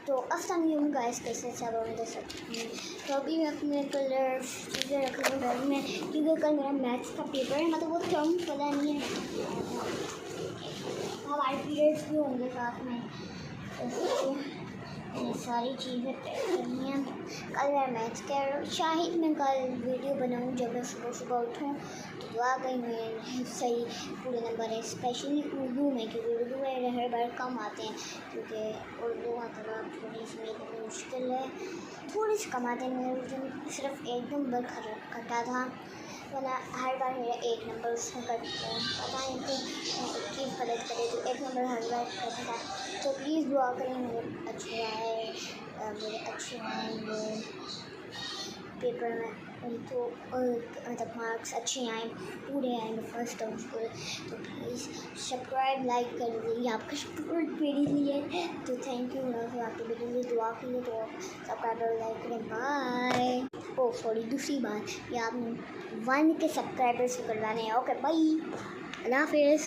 तो अस्सलाम वालेकुम गाइस, कैसे सब उम्मीद सकते हैं। तो अभी मैं अपने कलर चीज़ें रख रही हूँ बैग में, क्योंकि कल मेरा मैथ्स का पेपर है। मतलब वो टर्म पता नहीं है, हमारे पीरियड्स भी होंगे साथ में, तो ये सारी चीज़ें पैक करनी हैं। कल मेरा मैथ्स का शायद मैं कल वीडियो बनाऊँ जब मैं सुबह सुबह उठूँ, तो दुआ कहीं में सही पूरे नंबर है, स्पेशली उर्दू में, क्योंकि उर्दू में हर बार कम आते हैं, क्योंकि उर्दू मतलब थोड़ी सी मेरी मुश्किल है, थोड़ी सी कम आते हैं। मेरे उस दिन सिर्फ एक नंबर कटा था, वरना हर बार मेरा एक नंबर उसमें कटता है। पता नहीं कि 21 गलत करे तो एक नंबर हर बार कटता है। तो प्लीज़ दुआ करें मेरे अच्छे आए, मेरे अच्छे आएंगे पेपर में, तो मतलब मार्क्स अच्छे आए, पूरे आएंगे फर्स्ट टर्म स्कूल। तो प्लीज़ सब्सक्राइब लाइक कर दीजिए, आपका सपोर्ट मेरे लिए, तो थैंक यू। आपके मेरे लिए दुआ कीजिए, तो सब्सक्राइब और लाइक करें। बाय। ओह सॉरी, दूसरी बात, ये आप 1 के सब्सक्राइबर्स को करवाने हैं। ओके बाय, अल्लाह हाफिज़।